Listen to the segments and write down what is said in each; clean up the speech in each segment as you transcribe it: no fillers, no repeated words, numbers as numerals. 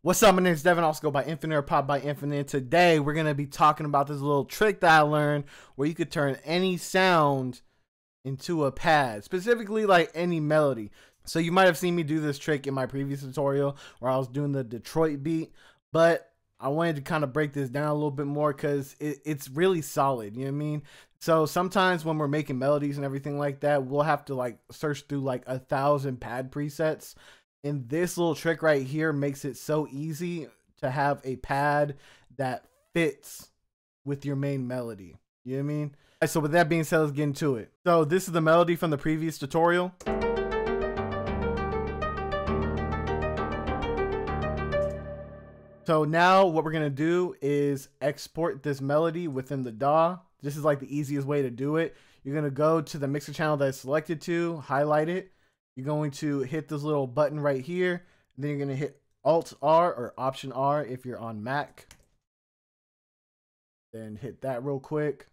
What's up? My name is Devin, also go by Infinite or Pop by Infinite. Today we're going to be talking about this little trick that I learned where you could turn any sound into a pad, specifically like any melody. So you might have seen me do this trick in my previous tutorial where I was doing the Detroit beat, but I wanted to kind of break this down a little bit more because it's really solid, you know what I mean? So sometimes when we're making melodies and everything like that, we'll have to like search through like 1,000 pad presets. And this little trick right here makes it so easy to have a pad that fits with your main melody. You know what I mean? So with that being said, let's get into it. So this is the melody from the previous tutorial. So now what we're going to do is export this melody within the DAW. This is like the easiest way to do it. You're going to go to the mixer channel that it's selected to, highlight it. You're going to hit this little button right here. And then you're going to hit Alt R or Option R if you're on Mac. Then hit that real quick.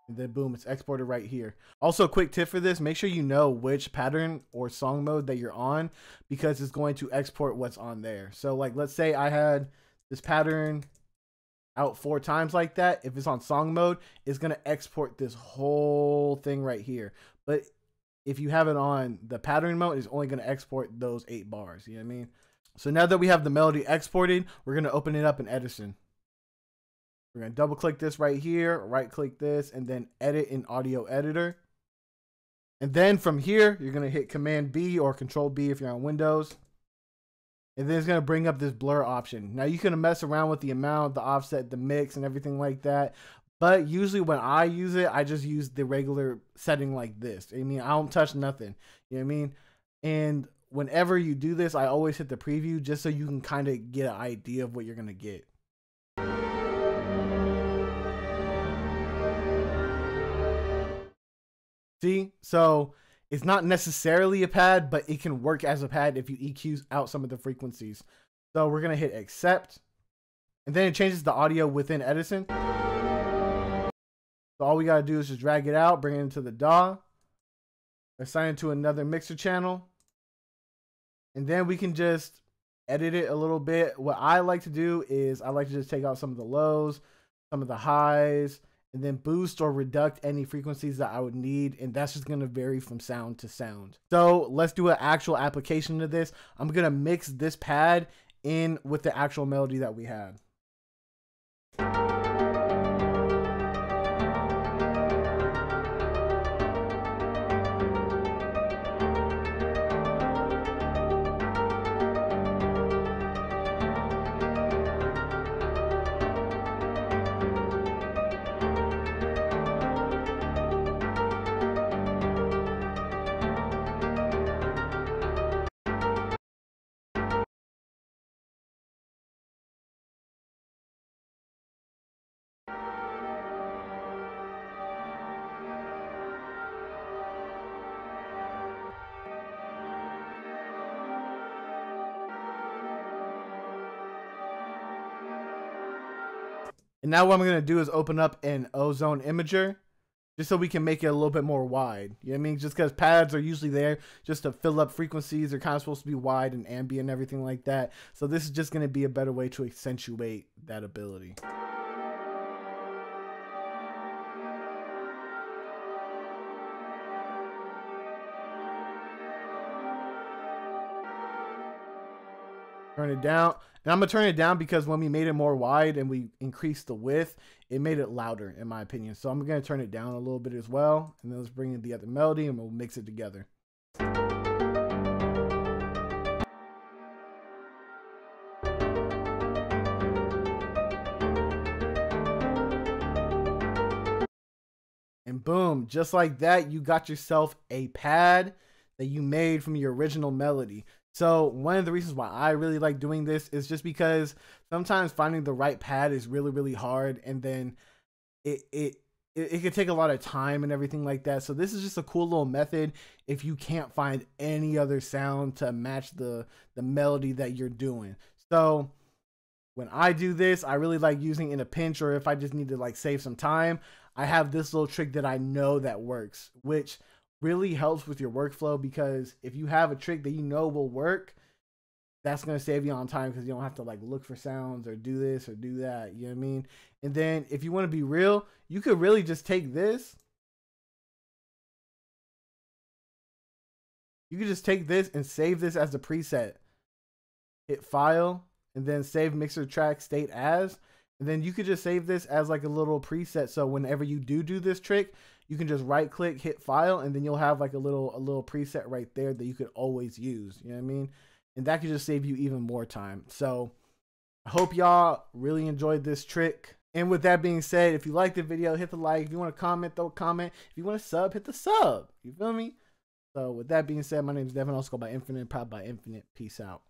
And then boom, it's exported right here. Also, a quick tip for this, make sure you know which pattern or song mode that you're on because it's going to export what's on there. So like, let's say I had this pattern out 4 times like that. If it's on song mode, it's going to export this whole thing right here. But if you have it on the pattern mode, it's only going to export those 8 bars. You know what I mean? So now that we have the melody exported, we're going to open it up in Edison. We're going to double click this right here, right click this, and then edit in audio editor. And then from here, you're going to hit Command B or Control B if you're on Windows. And then it's going to bring up this blur option. Now you can mess around with the amount, the offset, the mix, and everything like that. But usually when I use it, I just use the regular setting like this. I mean, I don't touch nothing. You know what I mean? And whenever you do this, I always hit the preview just so you can kind of get an idea of what you're going to get. See? So it's not necessarily a pad, but it can work as a pad if you EQ out some of the frequencies. So we're going to hit accept. And then it changes the audio within Edison. So all we got to do is just drag it out, bring it into the DAW, assign it to another mixer channel, and then we can just edit it a little bit. What I like to do is I like to just take out some of the lows, some of the highs, and then boost or reduct any frequencies that I would need, and that's just going to vary from sound to sound. So let's do an actual application of this. I'm going to mix this pad in with the actual melody that we had. And now what I'm going to do is open up an ozone imager just so we can make it a little bit more wide. You know what I mean? Just because pads are usually there just to fill up frequencies. They're kind of supposed to be wide and ambient and everything like that. So this is just going to be a better way to accentuate that ability. Turn it down, and I'm gonna turn it down because when we made it more wide and we increased the width, it made it louder in my opinion. So I'm gonna turn it down a little bit as well, and then let's bring in the other melody and we'll mix it together. And boom, just like that, you got yourself a pad that you made from your original melody. So one of the reasons why I really like doing this is just because sometimes finding the right pad is really, really hard. And then it can take a lot of time and everything like that. So this is just a cool little method if you can't find any other sound to match the melody that you're doing. So when I do this, I really like using in a pinch, or if I just need to like save some time, I have this little trick that I know that works, which really helps with your workflow, because if you have a trick that you know will work, that's going to save you on time because you don't have to like look for sounds or do this or do that. You know what I mean? And then if you want to be real, you could really just take this. You could just take this and save this as a preset. Hit file and then save mixer track state as. And then you could just save this as like a little preset. So whenever you do this trick, you can just right click, hit file, and then you'll have like a little preset right there that you could always use. You know what I mean? And that could just save you even more time. So I hope y'all really enjoyed this trick. And with that being said, if you liked the video, hit the like. If you want to comment, throw a comment. If you want to sub, hit the sub. You feel me? So with that being said, my name is Devin. Also go by Infinite, powered by Infinite. Peace out.